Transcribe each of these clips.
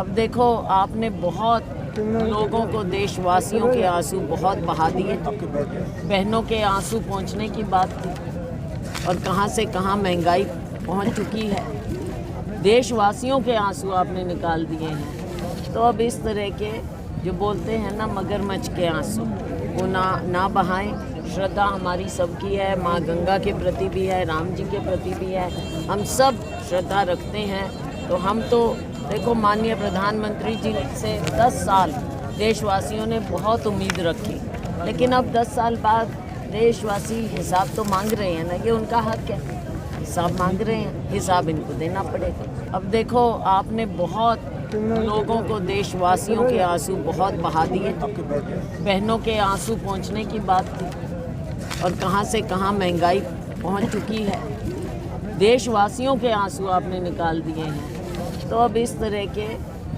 अब देखो, आपने बहुत लोगों को, देशवासियों के आंसू बहुत बहा दिए। बहनों के आंसू पहुंचने की बात थी और कहां से कहां महंगाई पहुंच चुकी है। देशवासियों के आंसू आपने निकाल दिए हैं। तो अब इस तरह के जो बोलते हैं ना, मगरमच्छ के आंसू, वो ना बहाएं। श्रद्धा हमारी सबकी है, माँ गंगा के प्रति भी है, राम जी के प्रति भी है। हम सब श्रद्धा रखते हैं। तो हम तो देखो, माननीय प्रधानमंत्री जी से 10 साल देशवासियों ने बहुत उम्मीद रखी, लेकिन अब 10 साल बाद देशवासी हिसाब तो मांग रहे हैं ना, ये उनका हक है। हिसाब मांग रहे हैं, हिसाब इनको देना पड़ेगा। अब देखो, आपने बहुत लोगों को, देशवासियों के आंसू बहुत बहा दिए। बहनों के आंसू पहुंचने की बात थी और कहां से कहां महंगाई पहुंच चुकी है। देशवासियों के आंसू आपने निकाल दिए हैं। तो अब इस तरह के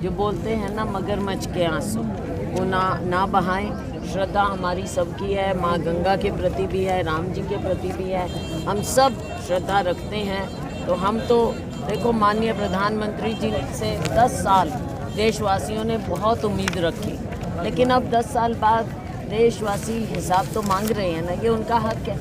जो बोलते हैं ना, मगरमच्छ के आंसू, वो ना बहाएं। श्रद्धा हमारी सबकी है, माँ गंगा के प्रति भी है, राम जी के प्रति भी है। हम सब श्रद्धा रखते हैं। तो हम तो देखो, माननीय प्रधानमंत्री जी से 10 साल देशवासियों ने बहुत उम्मीद रखी, लेकिन अब 10 साल बाद देशवासी हिसाब तो मांग रहे हैं ना, ये उनका हक है।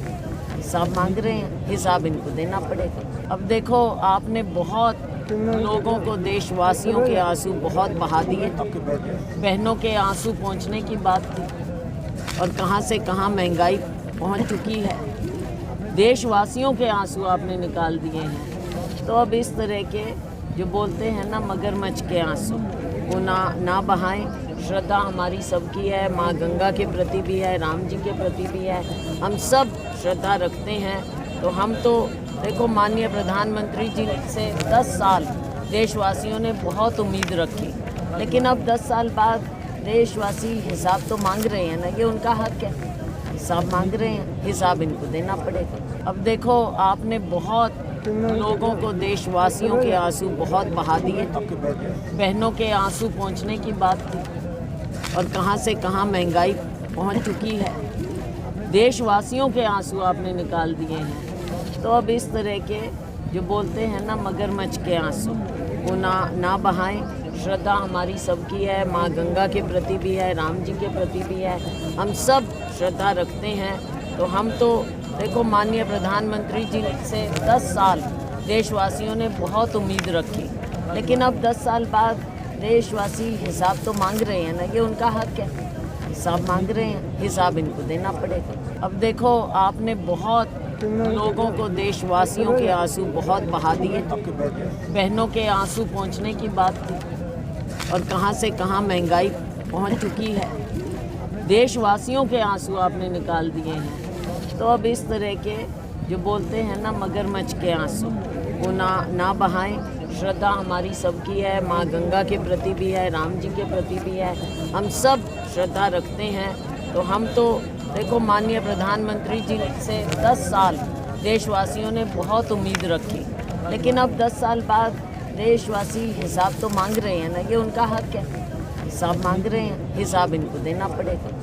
हिसाब मांग रहे हैं, हिसाब इनको देना पड़ेगा। अब देखो, आपने बहुत लोगों को, देशवासियों के आंसू बहुत बहा दिए। बहनों के आंसू पहुंचने की बात थी और कहां से कहां महंगाई पहुंच चुकी है। देशवासियों के आंसू आपने निकाल दिए हैं। तो अब इस तरह के जो बोलते हैं ना, मगरमच्छ के आंसू, वो ना बहाएं। श्रद्धा हमारी सबकी है, माँ गंगा के प्रति भी है, राम जी के प्रति भी है। हम सब श्रद्धा रखते हैं। तो हम तो देखो, माननीय प्रधानमंत्री जी से 10 साल देशवासियों ने बहुत उम्मीद रखी, लेकिन अब 10 साल बाद देशवासी हिसाब तो मांग रहे हैं ना, ये उनका हक है। हिसाब मांग रहे हैं, हिसाब इनको देना पड़ेगा। अब देखो, आपने बहुत लोगों को, देशवासियों के आंसू बहुत बहा दिए। बहनों के आंसू पहुंचने की बात थी और कहां से कहां महंगाई पहुंच चुकी है। देशवासियों के आंसू आपने निकाल दिए हैं। तो अब इस तरह के जो बोलते हैं ना, मगरमच्छ के आंसू, वो ना बहाएं। श्रद्धा हमारी सबकी है, माँ गंगा के प्रति भी है, राम जी के प्रति भी है। हम सब श्रद्धा रखते हैं। तो हम तो देखो, माननीय प्रधानमंत्री जी से 10 साल देशवासियों ने बहुत उम्मीद रखी, लेकिन अब 10 साल बाद देशवासी हिसाब तो मांग रहे हैं ना, ये उनका हक है। हिसाब मांग रहे हैं, हिसाब इनको देना पड़ेगा। अब देखो, आपने बहुत लोगों को, देशवासियों के आंसू बहुत बहा दिए। बहनों के आंसू पहुंचने की बात थी और कहां से कहां महंगाई पहुंच चुकी है। देशवासियों के आंसू आपने निकाल दिए हैं। तो अब इस तरह के जो बोलते हैं ना, मगरमच्छ के आंसू, वो ना बहाएं। श्रद्धा हमारी सबकी है, माँ गंगा के प्रति भी है, राम जी के प्रति भी है। हम सब श्रद्धा रखते हैं। तो हम तो देखो, माननीय प्रधानमंत्री जी से 10 साल देशवासियों ने बहुत उम्मीद रखी, लेकिन अब 10 साल बाद देशवासी हिसाब तो मांग रहे हैं ना, ये उनका हक है। हिसाब मांग रहे हैं, हिसाब इनको देना पड़ेगा।